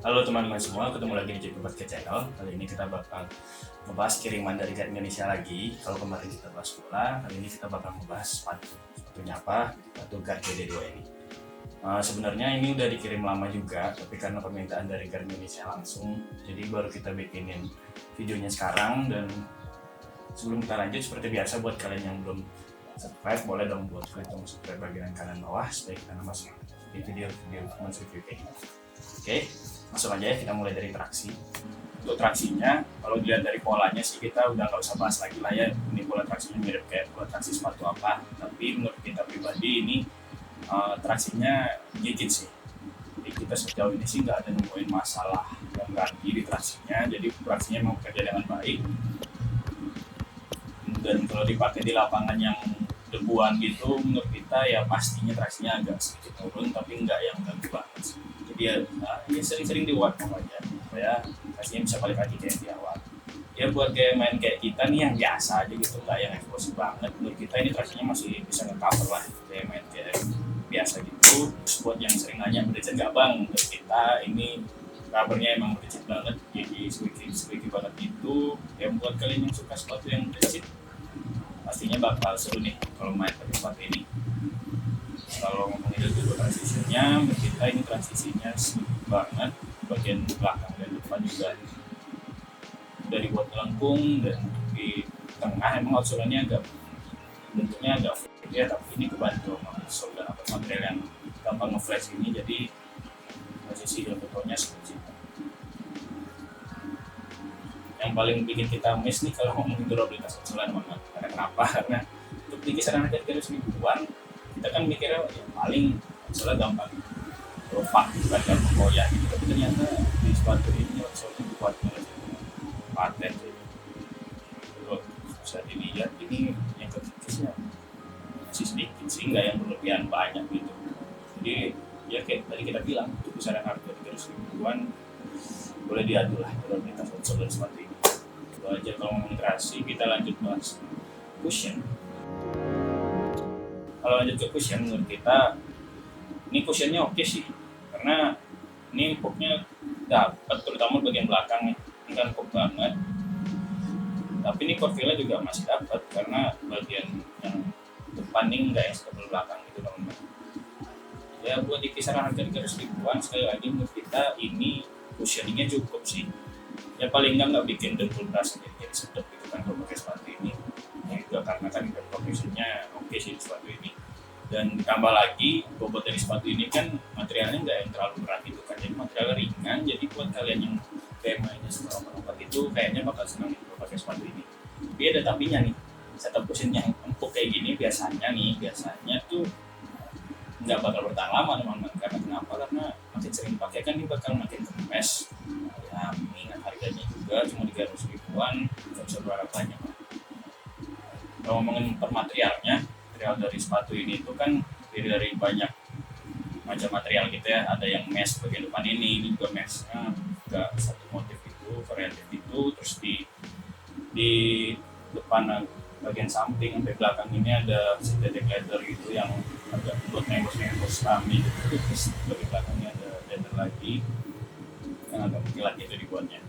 Halo teman-teman semua, ketemu lagi di Jack Podcast Channel. Kali ini kita bakal ngebahas kiriman dari Guide Indonesia lagi. Kalau kemarin kita bahas bola, kali ini kita bakal ngebahas sepatu. Sepatunya apa? Sepatu Guide BD2 ini. Sebenarnya ini udah dikirim lama juga, tapi karena permintaan dari Guide Indonesia langsung, jadi baru kita bikinin videonya sekarang. Dan sebelum kita lanjut, seperti biasa buat kalian yang belum subscribe, boleh dong buat klik tombol subscribe bagian kanan bawah supaya kita masuk di video-video review kayak gini. Oke, langsung aja ya, kita mulai dari traksi. Untuk traksinya, kalau dilihat dari polanya sih kita udah nggak usah bahas lagi lah ya, ini pola traksinya mirip kayak pola traksi sepatu apa. Tapi menurut kita pribadi ini traksinya gigit sih. Jadi kita sejauh ini sih nggak ada nemuin masalah yang ganti di traksinya, jadi traksinya memang bekerja dengan baik. Dan kalau dipakai di lapangan yang debuan gitu, menurut kita ya pastinya traksinya agak sedikit turun, tapi nggak yang ganggu banget sih. Jadi ya sering-sering diuat aja supaya traksinya bisa balik lagi kayak di awal. Ya buat kayak main kayak kita nih yang biasa aja gitu, nggak yang eksplosif banget, menurut kita ini traksinya masih bisa nge-cover lah kayak main kayak biasa gitu. Terus buat yang sering nanya berdecat nggak bang, menurut kita ini rubbernya emang berdecat banget, jadi squeaky banget gitu. Ya buat kalian yang suka sepatu yang berdecat pastinya bakal seru nih kalau main pakai sepatu ini. Kalau ngomongin dari dulu transisinya, menurut kita ini transisinya smooth banget, bagian belakang dan depan juga udah dibuat melengkung, dan di tengah emang outsole-nya agak bentuknya agak flat ya, tapi ini kebantu sama outsole dan material yang gampang nge-flash ini, jadi posisi dan fotonya smooth. Yang paling bikin kita miss nih kalau ngomongin durabilitas outsole banget. Karena kenapa? Karena untuk di kisaran harga 300 ribuan kita kan mikirnya ya paling outsole gampang lupa bukan gampang koyak gitu, tapi ternyata di sepatu ini outsole kuat banget, paten sih. Kalau bisa dilihat ini yang kekikisnya masih sedikit sih, nggak yang berlebihan banyak gitu. Jadi ya kayak tadi kita bilang, untuk kisaran harga 300 ribuan boleh diadu lah durabilitas outsole dan sepatu ini. Itu aja kalau ngomongin traksi. Kita lanjut bahas cushion. Kalau lanjut ke cushion, menurut kita ini cushionnya oke sih, karena ini empuknya dapat, terutama bagian belakang nih, ini kan empuk banget. Tapi ini profilnya juga masih dapat, karena bagian yang depan ini nggak yang setebal belakang gitu teman-teman. Ya buat di kisaran harga 300 ribuan, sekali lagi menurut kita ini cushioningnya cukup sih. Ya paling nggak bikin dengkul berasa jadi sedap gitu kan kalau pakai sepatu ini. Ya juga karena kan profilnya oke sih di sepatu ini. Dan ditambah lagi bobot dari sepatu ini kan materialnya nggak yang terlalu berat gitu kan, jadi materialnya ringan, jadi buat kalian yang kayak mainnya sempat itu kayaknya bakal senang gitu pakai sepatu ini. Tapi ada tapinya nih, setup cushion yang empuk kayak gini biasanya tuh nggak bakal bertahan lama teman-teman. Karena kenapa? Karena makin sering dipakai kan dia bakal makin kempes. Ya mengingat harganya juga cuma 300 ribuan, nggak bisa berharap banyak. Kalau ngomongin per material dari sepatu ini itu kan terdiri dari banyak macam material gitu ya. Ada yang mesh bagian depan ini juga meshnya nggak satu motif itu, variatif itu. Terus di depan bagian samping sampai belakang ini ada synthetic leather gitu yang agak buat nembus kami gitu. Terus bagian belakangnya ada leather lagi yang agak mengkilat gitu dibuatnya.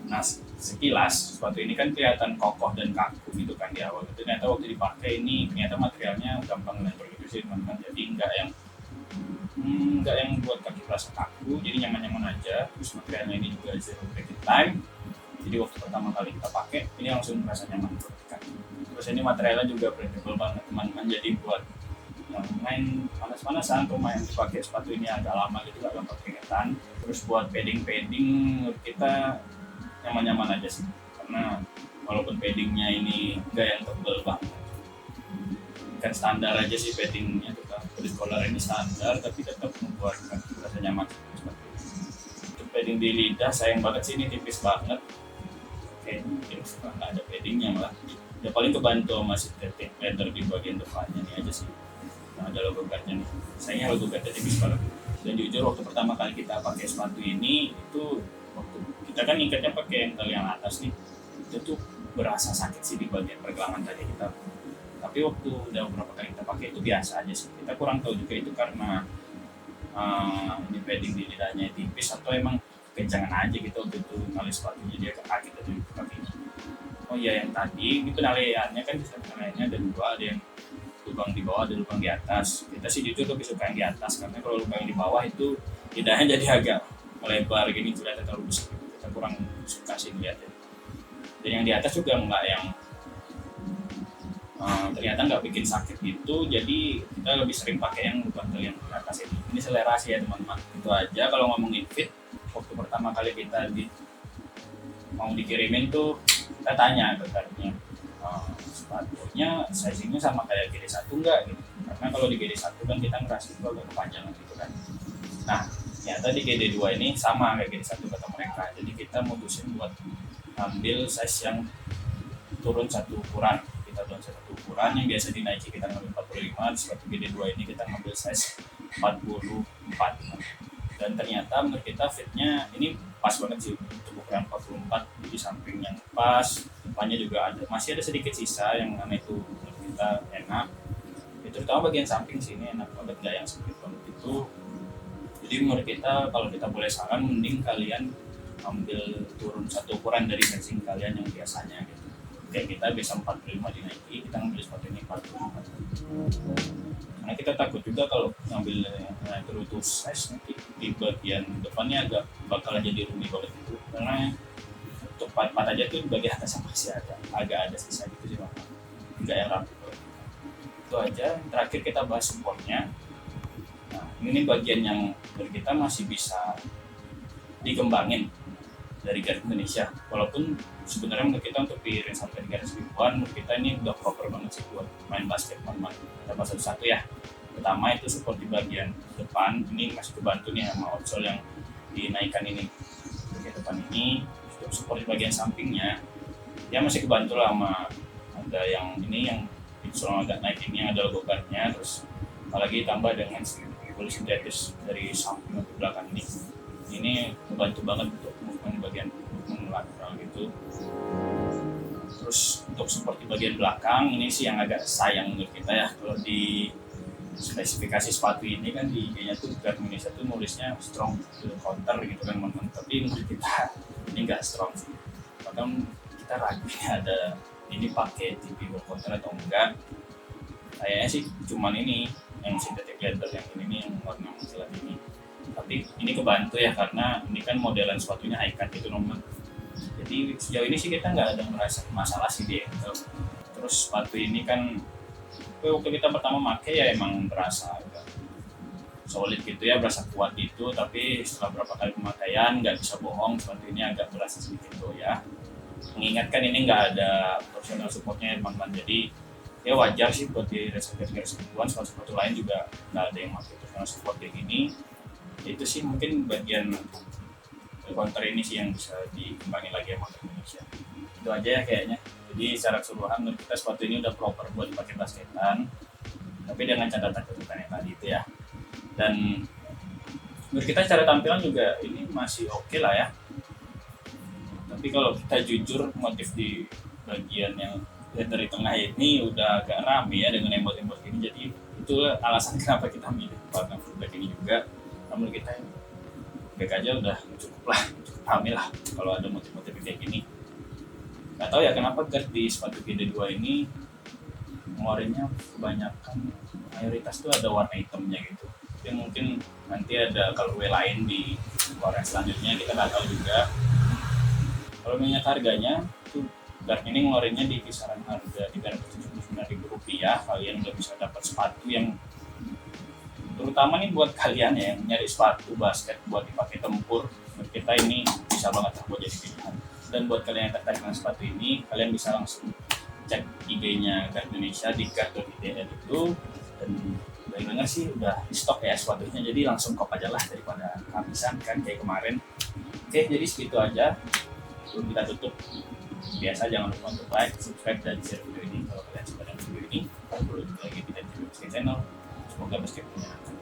Nah, sekilas sepatu ini kan kelihatan kokoh dan kaku gitu kan di awal. Ternyata waktu dipakai ini ternyata materialnya gampang lentur gitu sih teman-teman. Jadi nggak yang buat kaki terasa kaku, jadi nyaman-nyaman aja. Terus materialnya ini juga zero breaking time. Jadi waktu pertama kali kita pakai ini langsung merasa nyaman buat kaki. Terus ini materialnya juga breathable banget teman-teman. Jadi buat yang main panas-panasan atau main pakai sepatu ini agak lama gitu gak gampang keringetan. Terus buat padding menurut kita nyaman-nyaman aja sih, karena walaupun paddingnya ini nggak yang tebel banget, kan standar aja sih paddingnya tuh kan, kulit collar ini standar tapi tetap membuat rasa nyaman seperti itu. Untuk padding di lidah sayang banget sih, ini tipis banget, kayaknya mungkin nggak ada paddingnya malah. Ya paling kebantu sama synthetic leather di bagian depannya nih aja sih, nah ada logo guardnya nih, sayangnya logo guardnya tipis banget. Dan jujur waktu pertama kali kita pakai sepatu ini itu waktu kita kan ikatnya pakai engkel yang atas nih, itu tuh berasa sakit sih di bagian pergelangan tadi kita. Tapi waktu udah beberapa kali kita pakai itu biasa aja sih. Kita kurang tahu juga itu karena ini padding di lidahnya tipis atau emang kencangan aja gitu waktu itu nali sepatunya, dia kaget aja gitu kakinya. Oh iya, yang tadi itu penilaiannya kan bisa penilaiannya ada dua, ada yang lubang di bawah, ada lubang di atas. Kita sih jujur lebih suka yang di atas, karena kalau lubang yang di bawah itu lidahnya jadi agak melebar gini, kelihatan terlalu besar. Kita kurang suka sih lihatnya. Dan yang di atas juga nggak yang ternyata nggak bikin sakit gitu, jadi kita lebih sering pakai yang lubang yang di atas ini. Ini selera sih ya teman-teman. Itu aja kalau ngomongin fit. Waktu pertama kali kita mau dikirimin tuh, kita tanya ke guardnya, sepatunya sizingnya sama kayak GD1 enggak gitu, karena kalau di GD1 kan kita ngerasa itu agak kepanjangan gitu kan. Nah ternyata di GD2 ini sama kayak GD1 kata mereka, jadi kita mutusin buat ambil size yang turun satu ukuran. Kita turun satu ukuran, yang biasa di Nike kita ngambil 45, di sepatu GD2 ini kita ngambil size 44. Dan ternyata menurut kita fitnya ini pas banget sih untuk ukuran 44, jadi samping yang pas, depannya juga masih ada sedikit sisa, yang mana itu menurut kita enak. Itu terutama bagian samping sini enak banget, nggak yang sempit banget itu. Jadi menurut kita kalau kita boleh saran, mending kalian ambil turun satu ukuran dari sizing kalian yang biasanya gitu. Kayak kita biasa 45 di Nike, kita ngambil sepatu ini 44. Karena kita takut juga kalau ngambil terus size nanti di bagian depannya agak bakalan jadi rumi banget itu, karena untuk part aja tuh di bagian atas masih agak ada sisa gitu sih, makanya nggak yang rapi banget. Itu aja. Terakhir kita bahas supportnya. Nah ini bagian yang menurut kita masih bisa dikembangin dari Guard Indonesia, walaupun sebenarnya menurut kita untuk di range sampai 300 ribuan, menurut kita ini udah proper banget sih buat main basket teman-teman. Kita bahas satu-satu ya. Pertama itu support di bagian depan, ini masih kebantu nih sama outsole yang dinaikkan ini. Bagian depan ini, untuk support di bagian sampingnya, ya masih kebantu lah sama ada yang ini yang outsole agak naik ini, yang ada logo guardnya, terus apalagi tambah dengan kulit sintetis dari samping ke belakang ini membantu banget untuk movement bagian lateral gitu. Terus untuk support di bagian belakang ini sih yang agak sayang menurut kita ya, kalau di spesifikasi sepatu ini kan di IG-nya tuh Guard Indonesia tuh nulisnya strong counter gitu kan teman-teman, tapi menurut kita ini nggak strong sih, bahkan kita ragu ada ini pakai TP counter atau enggak. Kayaknya sih cuman ini yang synthetic leather yang ini yang warna mengkilat ini, tapi ini kebantu ya karena ini kan modelan sepatunya high cut gitu nomor. Jadi sejauh ini sih kita nggak ada merasa masalah sih dia. Terus sepatu ini kan waktu kita pertama pakai ya emang berasa agak solid gitu ya, berasa kuat gitu, tapi setelah berapa kali pemakaian nggak bisa bohong, sepatu ini agak berasa sedikit tuh ya. Mengingatkan ini nggak ada torsional supportnya teman-teman, jadi ya wajar sih buat di reserve-reserve ribuan, sepatu lain juga nggak ada yang pakai torsional support kayak gini. Itu sih mungkin bagian counter ini sih yang bisa dikembangin lagi sama Indonesia. Itu aja ya kayaknya. Jadi secara keseluruhan menurut kita sepatu ini udah proper buat dipakai basketan, tapi dengan catatan-catatan yang tadi itu ya. Dan menurut kita secara tampilan juga ini masih oke lah ya. Tapi kalau kita jujur, motif di bagian yang dari tengah ini udah agak rame ya dengan embot-embot ini. Jadi itu alasan kenapa kita milih warna fullback ini juga. Namun kita back aja udah cukup rame lah kalau ada motif-motif kayak gini. Nggak tahu ya kenapa guard di sepatu GD2 ini ngeluarinnya kebanyakan mayoritas tuh ada warna hitamnya gitu. Tapi mungkin nanti ada colorway lain di warna selanjutnya, kita nggak tahu juga. Kalau minyak harganya tuh guard ini ngeluarinnya di kisaran harga Rp379.000. Kalian udah bisa dapat sepatu yang terutama nih buat kalian ya yang nyari sepatu basket buat dipakai tempur, menurut kita ini bisa banget buat jadi pilihan. Dan buat kalian yang tertarik dengan sepatu ini, kalian bisa langsung cek IG-nya Guard Indonesia di guard.id itu, dan dengar sih udah di stok ya sepatunya, jadi langsung kop aja lah daripada kehabisan kan kayak kemarin. Oke, jadi segitu aja sebelum kita tutup. Biasa jangan lupa untuk like, subscribe, dan share video ini kalau kalian suka dengan video ini. Kalau belum lagi tidak di channel, semoga basket menyenangkan.